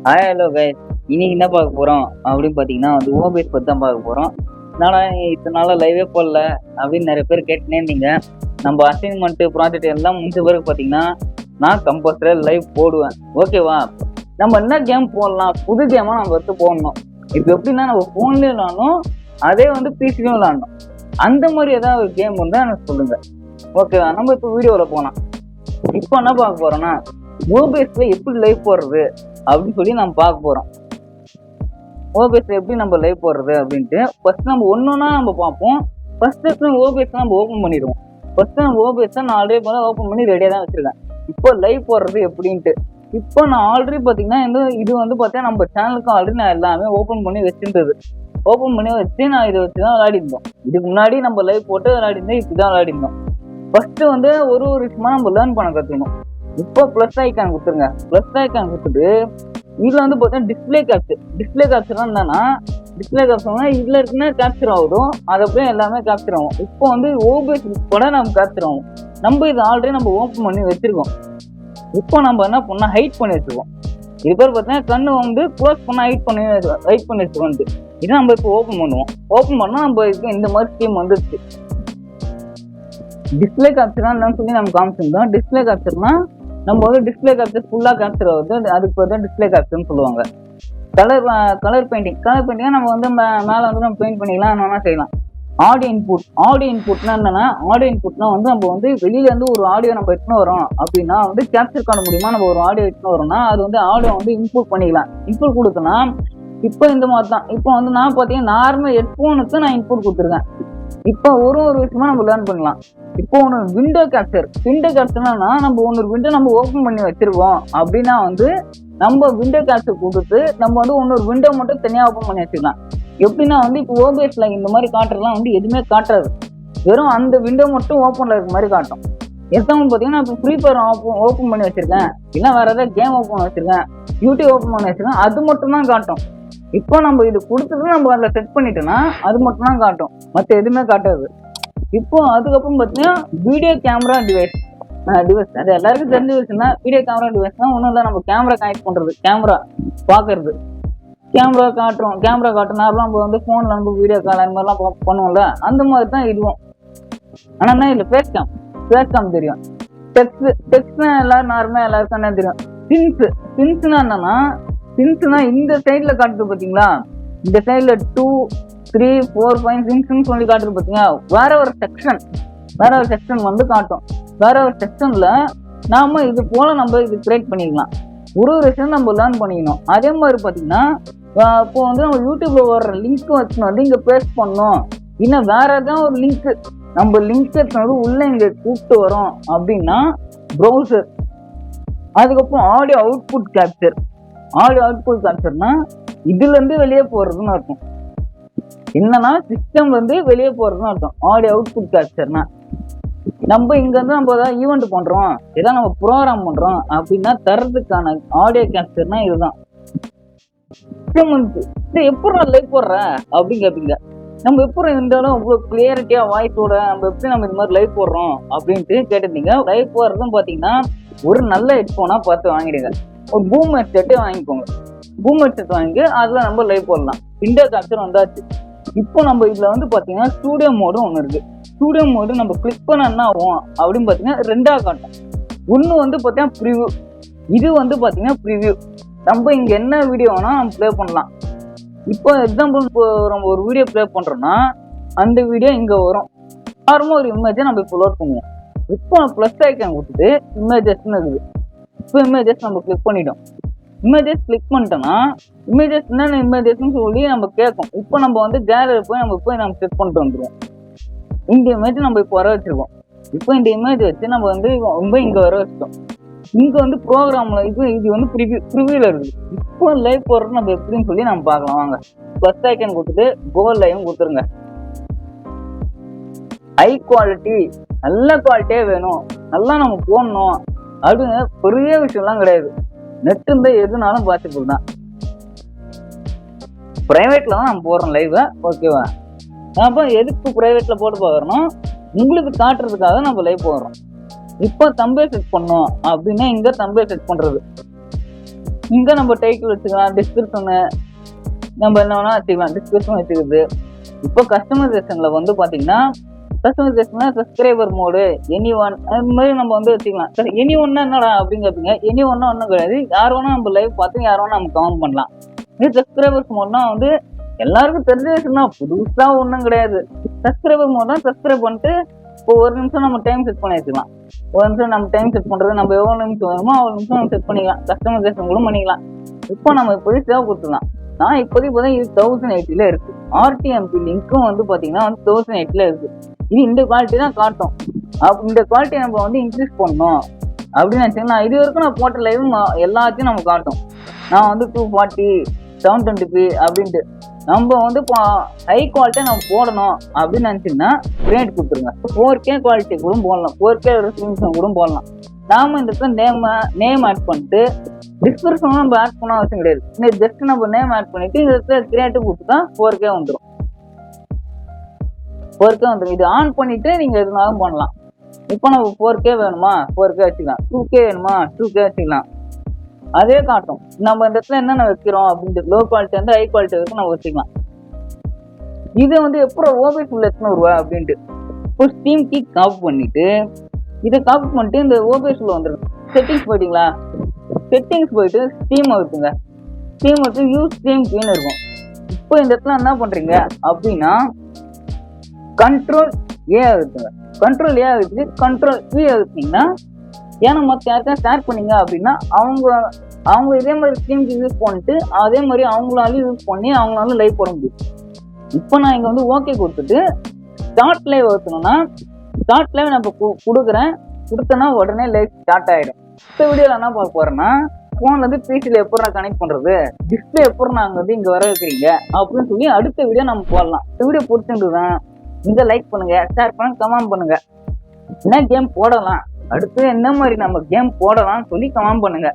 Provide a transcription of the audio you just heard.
Hi hello guys, இன்னைக்கு என்ன பார்க்க போகிறோம் அப்படின்னு பார்த்தீங்கன்னா வந்து ஓபிஎஸ் பற்றி தான் பார்க்க போகிறோம். என்னடா இத்தனை நாளாக லைவே போடல அப்படின்னு நிறைய பேர் கேட்டுனே இருந்தீங்க. நம்ம அசைன்மெண்ட்டு ப்ராஜெக்ட் எல்லாம் முடிஞ்ச பிறகு பார்த்தீங்கன்னா நான் கம்பல்சரியாக லைவ் போடுவேன். ஓகேவா? நம்ம என்ன கேம் போடலாம், புது கேமாக நம்ம எடுத்து போடணும். இப்போ எப்படின்னா நம்ம ஃபோன்லேயும் விளாடணும், அதே வந்து பிசிலையும் விளாடணும். அந்த மாதிரி ஏதாவது ஒரு கேம் வந்து எனக்கு சொல்லுங்கள். ஓகேவா? நம்ம இப்போ வீடியோவில் போகலாம். இப்போ என்ன பார்க்க போகிறோன்னா ஓபிஎஸ்ல எப்படி லைவ் போடுறது அப்படின்னு சொல்லி நம்ம பார்க்க போகிறோம். ஓபிஎஸ்ல எப்படி நம்ம லைவ் போடுறது அப்படின்ட்டு ஃபர்ஸ்ட் நம்ம ஒன்றுனா நம்ம பார்ப்போம். ஃபர்ஸ்ட் ஓபிஎஸ் நம்ம ஓப்பன் பண்ணிடுவோம். ஃபர்ஸ்ட் நம்ம ஓபிஎஸ் நான் ஆல்ரெடி போல ஓப்பன் பண்ணி ரெடியாக தான் வச்சிருக்கேன். இப்போ லைவ் போடுறது எப்படின்ட்டு இப்போ நான் ஆல்ரெடி பார்த்தீங்கன்னா இது வந்து பார்த்தீங்கன்னா நம்ம சேனலுக்கும் ஆல்ரெடி நான் எல்லாமே ஓப்பன் பண்ணி வச்சுருந்தது. ஓப்பன் பண்ணி வச்சு நான் இதை வச்சு தான் விளையாடிருந்தோம். இதுக்கு முன்னாடி நம்ம லைவ் போட்டு விளையாடிருந்தோம், இப்படி தான் விளையாடிருந்தோம். ஃபர்ஸ்ட் வந்து ஒரு விஷயமா நம்ம லேர்ன் பண்ண கற்றுக்கணும். இப்போ ப்ளஸ் ஐக்கான் கொடுத்துருங்க. ப்ளஸ் ஐக்கான் கொடுத்துட்டு இதில் வந்து பார்த்தீங்கன்னா டிஸ்பிளே கேப்சர்லாம் என்னன்னா, டிஸ்பிளே கேப்சர்னா இதில் இருக்குன்னா கேப்சர் ஆகுதும், அதை அப்படியே எல்லாமே கேப்சர் ஆகும். இப்போ வந்து ஓபிஎஸ் கூட நம்ம கேப்சர் ஆகும். நம்ம இது ஆல்ரெடி நம்ம ஓப்பன் பண்ணி வச்சிருக்கோம். இப்போ நம்ம என்ன பண்ணால் ஹைட் பண்ணி வச்சுருக்கோம். இது பேர் பார்த்தீங்கன்னா கண்ணு வந்து க்ளோஸ் பண்ணால் ஹைட் பண்ணி வச்சுருக்கோம். இதை நம்ம இப்போ ஓப்பன் பண்ணுவோம். ஓப்பன் பண்ணால் நம்ம இதுக்கு இந்த மாதிரி ஸ்கீம் வந்துடுச்சு. டிஸ்பிளே கேப்சர்னா என்னன்னு சொல்லி நம்ம காமிச்சிருந்தோம். டிஸ்பிளே கேப்சர்னா நம்ம வந்து டிஸ்பிளே கேப்சர் ஃபுல்லாக கேப்சர் ஆகுது, அதுக்கு பார்த்தா டிஸ்பிளே கேப்சர்னு சொல்லுவாங்க. கலர் பெயிண்டிங்காக நம்ம வந்து மேலே வந்து நம்ம பெயிண்ட் பண்ணிக்கலாம், என்னென்னா செய்யலாம். ஆடியோ இன்புட்னா என்னன்னா, ஆடியோ இன்புட்னா வந்து நம்ம வந்து வெளியிலேருந்து ஒரு ஆடியோ நம்ம எடுத்துன்னு வரோம் அப்படின்னா வந்து கேப்சர் பண்ண முடியுமா? நம்ம ஒரு ஆடியோ எடுத்துன்னு வரோம்னா அது வந்து ஆடியோ வந்து இன்புட் பண்ணிக்கலாம். இன்புட் கொடுத்தோன்னா இப்போ இந்த மாதிரி தான். இப்போ வந்து நான் பார்த்தீங்கன்னா நார்மல் ஹெட்ஃபோனுக்கு நான் இன்புட் கொடுத்துருக்கேன். இப்போ ஒரு விஷயமா நம்ம லேர்ன் பண்ணலாம். இப்போ ஒன்று விண்டோ கேப்சர்னா நம்ம ஒரு விண்டோ நம்ம ஓப்பன் பண்ணி வச்சிருக்கோம் அப்படின்னா வந்து நம்ம விண்டோ கேப்சர் கொடுத்து நம்ம வந்து ஒரு விண்டோ மட்டும் தனியாக ஓப்பன் பண்ணி வச்சுக்கலாம். எப்படின்னா வந்து இப்போ ஓபிஎஸ்ல இந்த மாதிரி காட்டுறதுலாம் வந்து எதுவுமே காட்டுறாது, வெறும் அந்த விண்டோ மட்டும் ஓப்பனில் இருக்க மாதிரி காட்டும். எக்ஸாம்பிள் பார்த்தீங்கன்னா இப்போ ஃப்ரீ ஃபயர் ஓப்பன் பண்ணி வச்சிருக்கேன், இல்லை வேற ஏதாவது கேம் ஓப்பன் பண்ணி வச்சிருக்கேன், யூடியூப் ஓப்பன் பண்ணி வச்சிருக்கேன், அது மட்டும் தான் காட்டும். இப்போ நம்ம இது கொடுத்துட்டு நம்ம அதில் செட் பண்ணிட்டோம்னா அது மட்டும் தான் காட்டும், மற்ற எதுவுமே காட்டாது. இப்போ அதுக்கப்புறம் பார்த்தீங்கன்னா வீடியோ கேமரா டிவைஸ் அது எல்லாருக்கும் தெரிஞ்ச விஷயம்னா வீடியோ கேமரா டிவைஸ்னா ஒன்றும் இல்லை, நம்ம கேமரா கனெக்ட் பண்ணுறது, கேமரா பார்க்கறது, கேமரா காட்டுறோம். நார்மலாக நம்ம வந்து ஃபோனில் நம்ம வீடியோ கால் அந்த மாதிரிலாம் பண்ணுவோம்ல, அந்த மாதிரி தான் இதுவும். ஆனால் என்ன இல்லை, ஃபேஸ் கேம் தெரியும். டெக்ஸ்ட்னா எல்லாரும் நார்மலாக எல்லாருக்கும் என்ன தெரியும். பின்ஸ்னா என்னன்னா, பின்ஸ்னா இந்த சைடில் காட்டுறது பார்த்தீங்களா, இந்த சைடில் 2, 3, 4, 5 பின்ஸ்ன்னு சொல்லி காட்டுறது பார்த்தீங்களா, வேற ஒரு செக்ஷன் வந்து காட்டும். வேற ஒரு செக்ஷனில் நாம இது போல நம்ம இது கிரியேட் பண்ணிக்கலாம். ஒரு விஷயம் நம்ம லேர்ன் பண்ணிக்கணும். அதே மாதிரி பார்த்தீங்கன்னா இப்போ வந்து நம்ம யூடியூப்ல வர்ற லிங்க் வச்சுன்னு வந்து இங்கே பேஸ்ட் பண்ணோம், இன்னும் வேற ஏதாவது ஒரு லிங்க் எடுத்து உள்ள இங்கே கூப்பிட்டு வரோம் அப்படின்னா ப்ரௌசர். அதுக்கப்புறம் ஆடியோ அவுட்புட் கேப்சர்னா இதுலேருந்து வெளியே போகிறதுன்னு அர்த்தம். என்னன்னா சிஸ்டம்ல இருந்து வெளியே போகிறதுன்னு அர்த்தம். ஆடியோ அவுட்புட் கேப்சர்னா நம்ம இங்கேருந்து நம்ம ஏதாவது ஈவெண்ட் பண்ணுறோம், ஏதாவது நம்ம ப்ரோக்ராம் பண்ணுறோம் அப்படின்னா தர்றதுக்கான ஆடியோ கேப்சர்னா இதுதான். எப்படி லைவ் போடுற அப்படின்னு கேட்பீங்க. நம்ம எப்படி இருந்தாலும் அவ்வளோ கிளியரிட்டியா வாய்ஸோட நம்ம எப்படி நம்ம இந்த மாதிரி லைவ் போடுறோம் அப்படின்ட்டு கேட்டிருந்தீங்க. லைவ் போடுறதுன்னு பார்த்தீங்கன்னா ஒரு நல்ல ஹெட்ஃபோனாக பார்த்து வாங்கிடுங்க. ஒரு பூம் ஹெட்செட்டே வாங்கிக்கோங்க. பூம் ஹெட்செட் வாங்கி அதில் நம்ம லைவ் போடலாம். விண்டோ கேப்சர் வந்தாச்சு. இப்போ நம்ம இதில் வந்து பார்த்தீங்கன்னா ஸ்டூடியோ மோடும் ஒன்று இருக்குது. ஸ்டூடியோ மோடு நம்ம கிளிக் பண்ண என்ன ஆகும் அப்படின்னு பார்த்தீங்கன்னா ரெண்டாக காட்டும். ஒன்று வந்து பார்த்தீங்கன்னா ப்ரிவ்யூ, இது வந்து பார்த்தீங்கன்னா ப்ரிவ்யூ. நம்ம இங்கே என்ன வீடியோ வேணால் நம்ம ப்ளே பண்ணலாம். இப்போ எக்ஸாம்பிள் இப்போ நம்ம ஒரு வீடியோ ப்ளே பண்ணுறோன்னா அந்த வீடியோ இங்கே வரும். நார்மலாக ஒரு இமேஜை நம்ம இப்போ லோட் பண்ணுவோம். இப்போ ப்ளஸ் ஐக்கான் கொடுத்துட்டு இமேஜஸ்ன்னு இருக்குது. இப்போ இமேஜஸ் நம்ம கிளிக் பண்ணிட்டோம். இமேஜஸ் கிளிக் பண்ணிட்டோம்னா இமேஜஸ் என்னென்ன இமேஜஸ்ன்னு சொல்லி நம்ம கேட்கும். இப்போ நம்ம வந்து கேலரி போய் நம்ம செக் பண்ணிட்டு வந்துடுவோம். இந்த இமேஜ் நம்ம இப்போ வர வச்சிருக்கோம். இப்போ இந்த இமேஜ் வச்சு நம்ம வந்து ரொம்ப இங்கே வர வச்சிட்டோம். இங்கே வந்து ப்ரோக்ராம்ல இது வந்து ப்ரிவியூல இருக்குது. இப்போ லைவ் போடுறது நம்ம எப்படின்னு சொல்லி நம்ம பார்க்கலாம். வாங்க, ப்ளஸ் ஐக்கன் கொடுத்துட்டு கோ லைவ் கொடுத்துருங்க. ஹை குவாலிட்டி, நல்ல குவாலிட்டியே வேணும், நல்லா நம்ம போடணும் அப்படின்னு பெரிய விஷயம்லாம் கிடையாது. நெட் இருந்தால் எதுனாலும் பாசிபிள் தான். ப்ரைவேட்ல தான் நம்ம போடுறோம் லைவ். ஓகேவா? அப்போ எதுக்கு ப்ரைவேட்ல போட்டு பார்க்குறோம், உங்களுக்கு காட்டுறதுக்காக நம்ம லைவ் போடுறோம். இப்போ தம்பே செட் பண்ணோம் அப்படின்னா இங்க தம்பே செட் பண்றது. இங்க நம்ம டைட்டில் வச்சுக்கலாம், டிஸ்கிரிப்ஷனு நம்ம என்ன வேணா வச்சுக்கலாம், டிஸ்கிரிப்ஷன் வச்சுக்கிறது. இப்போ கஸ்டமைசேஷன்ல வந்து பாத்தீங்கன்னா கஸ்டமைசேஷன்ல சப்ஸ்கிரைபர் மோடு எனி ஒன் அது மாதிரி நம்ம வந்து வச்சுக்கலாம். சரி எனி ஒன்னா என்னடா அப்படின்னு கேட்பீங்க. எனி ஒன்னா ஒன்றும் கிடையாது, யார் வேணா நம்ம லைவ் பார்த்து யார் வேணா நம்ம கமெண்ட் பண்ணலாம். இது சப்ஸ்கிரைபர்ஸ் மோட்னா வந்து எல்லாருக்கும் தெரிஞ்ச விஷயம் தான், புதுசா ஒன்றும் கிடையாது. சப்ஸ்கிரைபர் மோட் தான், சப்ஸ்கிரைப் பண்ணிட்டு இப்போ ஒரு நிமிஷம் நம்ம டைம் செட் பண்ணி வச்சுக்கலாம். ஒரு நிமிஷம் நம்ம டைம் செட் பண்றது நம்ம எவ்வளவு நிமிஷம் வேணுமோ அவ்வளோ நிமிஷம் நம்ம செட் பண்ணிக்கலாம், கஸ்டமைசேஷன் கூட பண்ணிக்கலாம். இப்போ நம்ம இப்போதைக்கு சேவ் கொடுத்துக்கலாம். நான் இப்போதைக்கு இது 1080ல இருக்கு. ஆர்டிஎம்பி லிங்க்கும் வந்து பாத்தீங்கன்னா வந்து 1080ல இருக்கு. இது இந்த குவாலிட்டி தான் காட்டும். இந்த குவாலிட்டி நம்ம வந்து இன்க்ரீஸ் பண்ணணும் அப்படின்னு நினைச்சீங்கன்னா இது வரைக்கும் நான் போட்ட லைவ் எல்லாத்தையும் நம்ம காட்டும். நான் வந்து 240 720p அப்படின்ட்டு நம்ம வந்து ஹை குவாலிட்டியா நம்ம போடணும் அப்படின்னு நினைச்சீங்கன்னா கிரேட் கொடுத்துருங்க. 4K குவாலிட்டி கூட போடலாம், 4K ரெசல்யூஷன் கூட போடலாம். நாம இந்த இடத்துல நேம் ஆட் பண்ணிட்டு டிஸ்கிரிப்ஷன் நம்ம ஆட் பண்ண அவசியம் கிடையாது. இந்த ஜஸ்ட் நம்ம நேம் ஆட் பண்ணிட்டு இந்த இடத்துல கிரியேட்டிவ் கொடுத்துட்டா 4K வந்துடும். 4K வந்துடும். இது ஆன் பண்ணிட்டு நீங்க எதுனாலும் பண்ணலாம். இப்போ நம்ம 4K வேணுமா 4K வச்சுக்கலாம், 2K வேணுமா 2K வச்சுக்கலாம். அதே காட்டும் நம்ம இந்த இடத்துல என்னென்ன வைக்கிறோம் அப்படின்ட்டு. லோ குவாலிட்டி வந்து ஹை குவாலிட்டி வரைக்கும் நம்ம வச்சுக்கலாம். இது வந்து எப்போ ஓபிஎஸ் உள்ள எத்தனை ரூபா அப்படின்ட்டு இப்போ ஸ்டீம் கீ காப்பி பண்ணிட்டு இதை காப்பி பண்ணிட்டு இந்த ஓபிஎஸ் உள்ள வந்துடும். செட்டிங்ஸ் போயிட்டீங்களா, செட்டிங்ஸ் போயிட்டு ஸ்டீம் இருக்குங்க, ஸ்டீம் வச்சு யூஸ் ஸ்டீம் கீன்னு இருக்கும். இப்போ இந்த இடத்துல என்ன பண்றீங்க அப்படின்னா கண்ட்ரோல் ஏ இருக்குங்க, கண்ட்ரோல் ஏ இருக்கு, கண்ட்ரோல் வி இருக்குங்கன்னா ஏன்னா மற்ற யாருக்கா ஷேர் பண்ணீங்க அப்படின்னா அவங்க இதே மாதிரி ஸ்டீம்க்கு யூஸ் பண்ணிட்டு அதே மாதிரி அவங்களாலும் யூஸ் பண்ணி அவங்களாலும் லைவ் போட முடியும். இப்போ நான் இங்க வந்து ஓகே கொடுத்துட்டு ஸ்டார்ட் லைவ் வைக்கணும்னா ஸ்டார்ட் லைவ் நம்ம கொடுத்தேன்னா உடனே லைவ் ஸ்டார்ட் ஆயிடும். இந்த வீடியோல என்ன பார்க்க போறேன்னா போன்ல இருந்து பிசில எப்படி கனெக்ட் பண்றது, டிஸ்பிளே எப்படி நாங்க வந்து இங்க வர வைக்கிறீங்க அப்படின்னு சொல்லி அடுத்த வீடியோ நம்ம போடலாம். இந்த வீடியோ பிடிச்சிருந்துதான் இங்க லைக் பண்ணுங்க, ஷேர் பண்ணுங்க, கமெண்ட் பண்ணுங்க. என்ன கேம் போடலாம், அடுத்து என்ன மாதிரி நம்ம கேம் போடலாம்னு சொல்லி கமெண்ட் பண்ணுங்க.